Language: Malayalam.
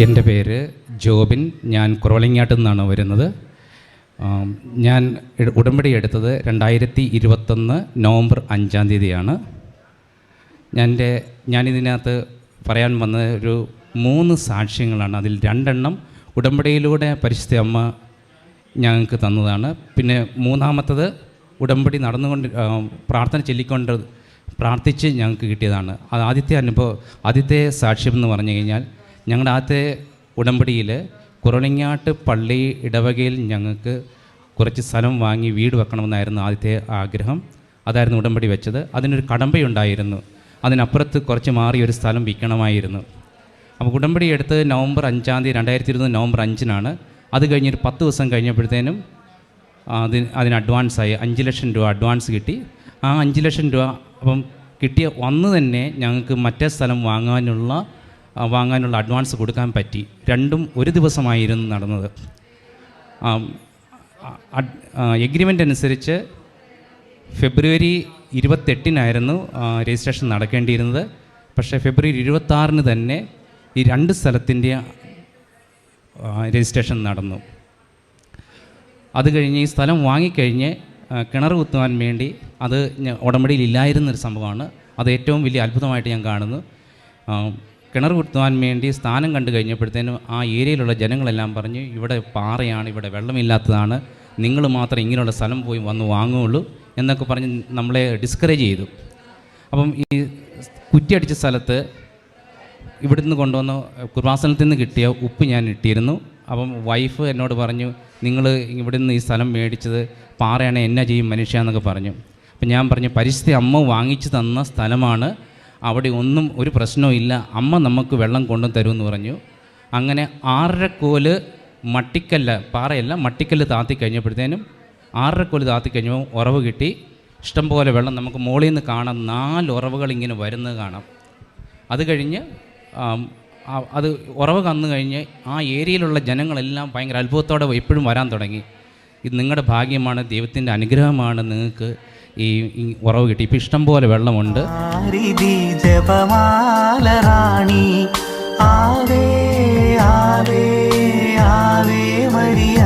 എൻ്റെ പേര് ജോബിൻ. ഞാൻ കുറവളിങ്ങാട്ടിൽ നിന്നാണ് വരുന്നത്. ഞാൻ ഉടമ്പടി എടുത്തത് 2021 നവംബർ 5-ാം തീയതിയാണ്. ഞാനിതിനകത്ത് പറയാൻ വന്ന ഒരു 3 സാക്ഷ്യങ്ങളാണ്. അതിൽ 2 എണ്ണം ഉടമ്പടിയിലൂടെ പരിശുദ്ധ അമ്മ ഞങ്ങൾക്ക് തന്നതാണ്. പിന്നെ 3-ാമത്തത് ഉടമ്പടി നടന്നുകൊണ്ട് പ്രാർത്ഥന ചൊല്ലിക്കൊണ്ട് പ്രാർത്ഥിച്ച് ഞങ്ങൾക്ക് കിട്ടിയതാണ്. അത് ആദ്യത്തെ സാക്ഷ്യം എന്ന് പറഞ്ഞു കഴിഞ്ഞാൽ, ഞങ്ങളുടെ ആദ്യത്തെ ഉടമ്പടിയിൽ കുറവളിങ്ങാട്ട് പള്ളി ഇടവകയിൽ ഞങ്ങൾക്ക് കുറച്ച് സ്ഥലം വാങ്ങി വീട് വെക്കണമെന്നായിരുന്നു ആദ്യത്തെ ആഗ്രഹം. അതായിരുന്നു ഉടമ്പടി വെച്ചത്. അതിനൊരു കടമ്പയുണ്ടായിരുന്നു. അതിനപ്പുറത്ത് കുറച്ച് മാറി ഒരു സ്ഥലം വിൽക്കണമായിരുന്നു. അപ്പോൾ ഉടമ്പടി എടുത്ത് നവംബർ 5-ാം തീയതി 2020 നവംബർ 5-നാണ്. അത് കഴിഞ്ഞൊരു 10 ദിവസം കഴിഞ്ഞപ്പോഴത്തേനും അതിന് അഡ്വാൻസായി 5 ലക്ഷം രൂപ അഡ്വാൻസ് കിട്ടി. ആ 5 ലക്ഷം രൂപ അപ്പം കിട്ടിയ അന്ന് തന്നെ ഞങ്ങൾക്ക് മറ്റേ സ്ഥലം വാങ്ങാനുള്ള അഡ്വാൻസ് കൊടുക്കാൻ പറ്റി. രണ്ടും ഒരു ദിവസമായിരുന്നു നടന്നത്. എഗ്രിമെൻ്റ് അനുസരിച്ച് ഫെബ്രുവരി 28-നായിരുന്നു രജിസ്ട്രേഷൻ നടക്കേണ്ടിയിരുന്നത്. പക്ഷേ ഫെബ്രുവരി 26-ന് തന്നെ ഈ 2 സ്ഥലത്തിൻ്റെ രജിസ്ട്രേഷൻ നടന്നു. അത് കഴിഞ്ഞ് ഈ സ്ഥലം വാങ്ങിക്കഴിഞ്ഞ് കിണർ കുത്തുവാൻ വേണ്ടി, അത് ഉടമ്പടിയിൽ ഇല്ലായിരുന്നൊരു സംഭവമാണ്. അത് ഏറ്റവും വലിയ അത്ഭുതമായിട്ട് ഞാൻ കാണുന്നു. കിണർ കുത്തുവാൻ വേണ്ടി സ്ഥാനം കണ്ടു കഴിഞ്ഞപ്പോഴത്തേനും ആ ഏരിയയിലുള്ള ജനങ്ങളെല്ലാം പറഞ്ഞു, ഇവിടെ പാറയാണ്, ഇവിടെ വെള്ളമില്ലാത്തതാണ്, നിങ്ങൾ മാത്രം ഇങ്ങനെയുള്ള സ്ഥലം പോയി വന്ന് വാങ്ങുകയുള്ളൂ എന്നൊക്കെ പറഞ്ഞ് നമ്മളെ ഡിസ്കറേജ് ചെയ്തു. അപ്പം ഈ കുറ്റിയടിച്ച സ്ഥലത്ത് ഇവിടുന്ന് കൊണ്ടുവന്ന കൃപാസനത്തിൽ നിന്ന് കിട്ടിയ ഉപ്പ് ഞാൻ ഇട്ടിരുന്നു. അപ്പം വൈഫ് എന്നോട് പറഞ്ഞു, നിങ്ങൾ ഇവിടുന്ന് ഈ സ്ഥലം മേടിച്ചത് പാറയാണ്, എന്നാ ചെയ്യും മനുഷ്യ എന്നൊക്കെ പറഞ്ഞു. അപ്പം ഞാൻ പറഞ്ഞു, പരിശുദ്ധ അമ്മ വാങ്ങിച്ചു തന്ന സ്ഥലമാണ്, അവിടെ ഒന്നും ഒരു പ്രശ്നവും ഇല്ല, അമ്മ നമുക്ക് വെള്ളം കൊണ്ടു തരുമെന്ന് പറഞ്ഞു. അങ്ങനെ 6.5 കോല് പാറയല്ല മട്ടിക്കല്ല് താത്തി കഴിഞ്ഞപ്പോഴത്തേനും 6.5 കോല് താത്തി കഴിഞ്ഞപ്പോൾ ഉറവ് കിട്ടി. ഇഷ്ടംപോലെ വെള്ളം നമുക്ക് മുകളിൽ നിന്ന് കാണാം. 4 ഉറവുകൾ ഇങ്ങനെ വരുന്നത് കാണാം. അത് കഴിഞ്ഞ് അത് ഉറവ് കന്നു കഴിഞ്ഞ് ആ ഏരിയയിലുള്ള ജനങ്ങളെല്ലാം ഭയങ്കര അത്ഭുതത്തോടെ എപ്പോഴും വരാൻ തുടങ്ങി. ഇത് നിങ്ങളുടെ ഭാഗ്യമാണ്, ദൈവത്തിൻ്റെ അനുഗ്രഹമാണ്, നിങ്ങൾക്ക് ഈ ഉറവ് കിട്ടി. ഇപ്പം ഇഷ്ടം പോലെ വെള്ളമുണ്ട്. ആവേ ആവേ ആവേ മരിയ